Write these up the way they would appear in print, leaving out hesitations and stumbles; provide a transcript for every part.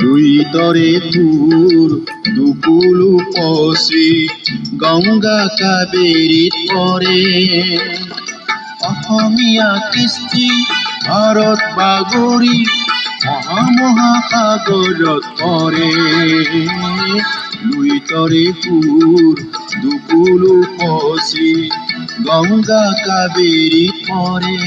দুই তরে তুর দুকুলু পশি গঙ্গা কাবেৰীত পৰে অসমীয়া কৃষ্টি ভাৰত বাগৰি মহামহাসাগৰত পৰে দুই তৰে তুৰ দুকুলু পশি গঙ্গা কাবেৰীত পৰে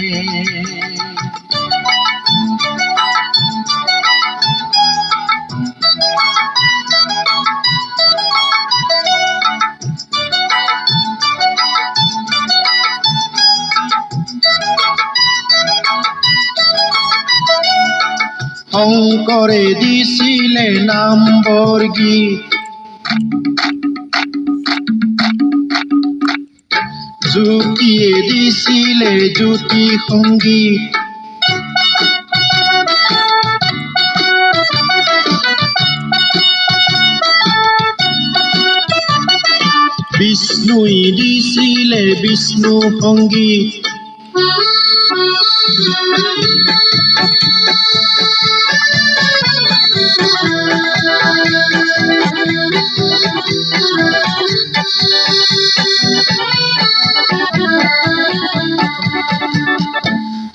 শংকৰে দিছিলে নামবৰ গীত জ্যোতিয়ে দিছিলে জ্যোতি সংগীত বিষ্ণুই দিছিলে বিষ্ণু সংগীত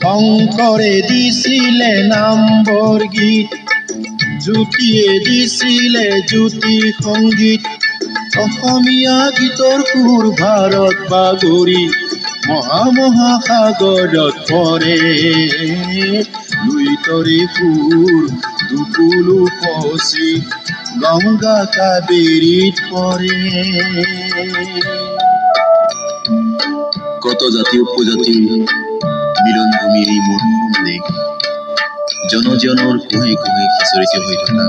শংকৰে দিছিলে নামবৰ গীত জ্যোতিয়ে দিছিলে জ্যোতি সংগীত অসমীয়া গীতৰ সুৰ ভাৰত বাগৰি মহামহাসাগৰত পৰে দুই তৰে সুৰ দুকুলু পশি গঙ্গা কাবেৰীত পৰে কত জাতি উপজাতি মিলনভূমি এই মৰুভূম দেশ জনজনৰ কোহে কোহে সিঁচৰিত হৈ থকা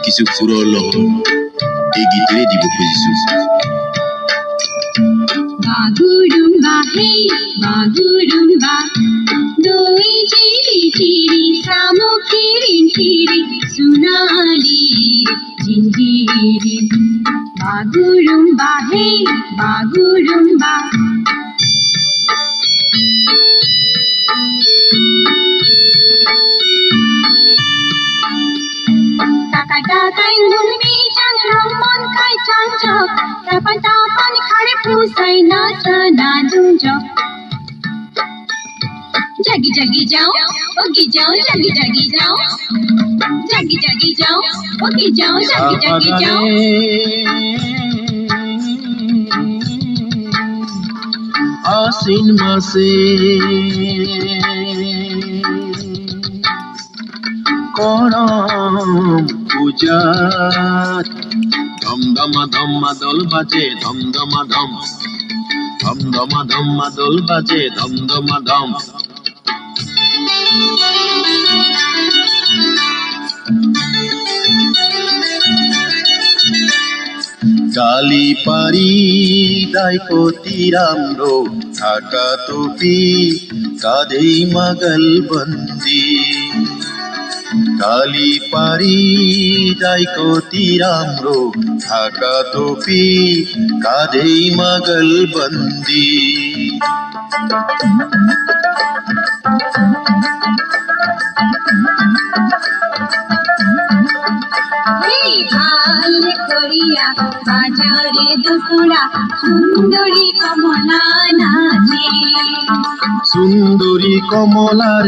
কিছু সুৰৰ লহৰ এই গীতেৰে দিব খুজিছো বাগুৰুম্বা হে বাগুৰুম্বা দৈ চিৰি চিৰি চামুখিৰি চিৰি সোণালী জিঞ্জিৰি বাগুৰুম্বা হে Bagurumba Takai ngumi cang ramon kai cang jok tapan khare pusai na sana dungjok jagi jagi jao ogi jao jagi jagi jao jagi jagi jao ogi jao jagi jagi jao আশ্বিন মাসে করম পূজাত ধমধমা ধম্মা দল বাজে ধমধমা ধম ধমধমা ধম্মা দল বাজে ধমধমা ধম কালি পারি দাইকতিরামরো ঢাকা টুপি কাঁধেই মাগল বন্দি কালি পারি দাইকতিরামরো ঢাকা টুপি কাঁধেই মাগল বন্দি ভাল করিয়া বাজারে দুপুরা সুন্দরী কমলা নাচে সুন্দরী কমলার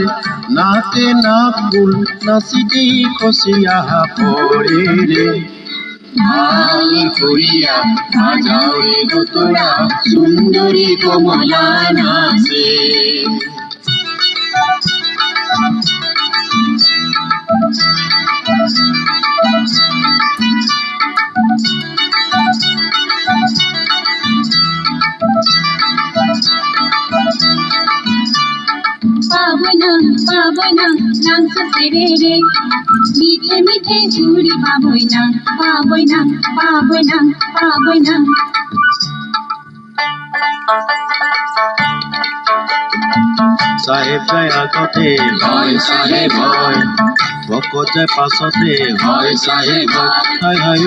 নাকে নাক ফুল নাচিতে খসিয়া পড়ে রে ভাল করিয়া বাজারে দুপুরা সুন্দরী কমলা নাচে পাবনা নাংস সেরে রে মিঠে মিঠে ঝুড়ি পাবনা সাহেব গায় আগতে ভয় সাহেব ভয় গজাই পাছতে হয় চাহেব হাই হাই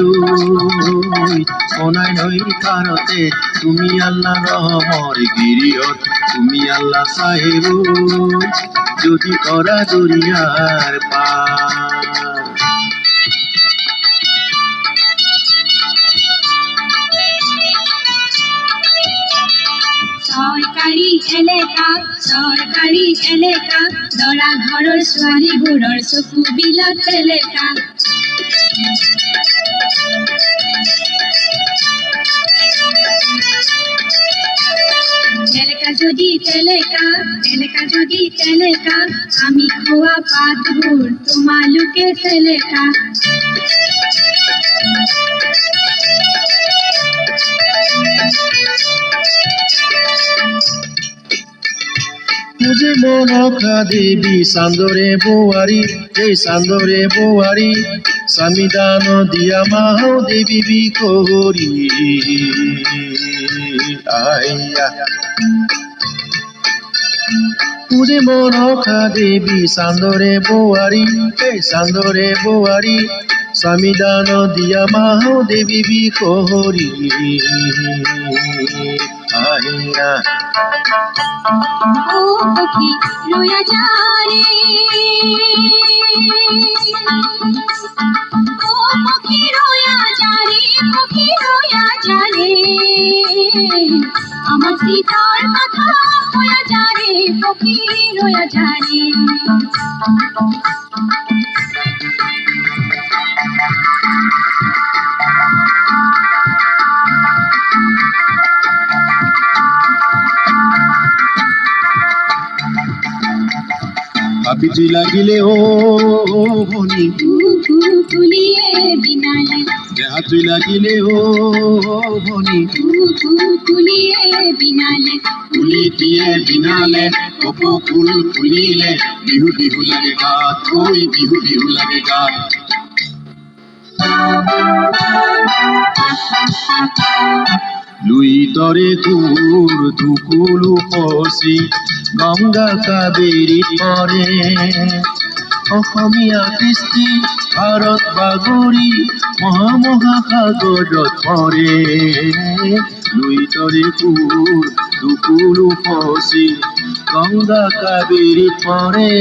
অনাই নৈ পাৰতে তুমি আল্লাহ ৰহমৰ গিৰিয়ত তুমি আল্লাহ চাহেব যদি কৰা দৰিয়াৰ পাৰ সরকারি এলেকা দৰা ঘৰৰ ছোৱালীবোৰৰ চকু বিলাক এলেকা এলেকা যদি তেলেকা আমি খোৱা পাতবোৰ তোমালোকে তেলেকা মুঝে মনসা দেৱী চান্দৰে বোৱাৰী এই চান্দৰে বোৱাৰী স্বামীদান দিয়া মাহ দেৱী বিকৰি আইয়া মুঝে মনসা দেৱী চান্দৰে বোৱাৰী এই চান্দৰে বোৱাৰী স্বামীদান দিয়া মাহ দেৱী বিকৰি আইয়া ও পক্ষী রোয়া যারে ও পক্ষী রোয়া যারে আমার সীতার কথা হয়ে যারে পক্ষী রোয়া যারে হাবিজি লাগিলে ও ভনী তুলিয়ে বিনালে দেহা তুই লাগিলে ও ভনী তুলিয়ে বিনালে তুলি দিয়ে বিনালে কপৌ ফুল ফুলিলে বিহু বিহু লাগে গাত ওই বিহু বিহু লাগে গাত লুই তরে তোর ধুকুলু পচি গংগা কাবেৰী পৰে অসমীয়া কৃষ্টি ভাৰত বাগৰি মহামহাসাগৰত পৰে লুই তৰে তোৰ ধুকুলু পচি গংগা কাবেৰী পৰে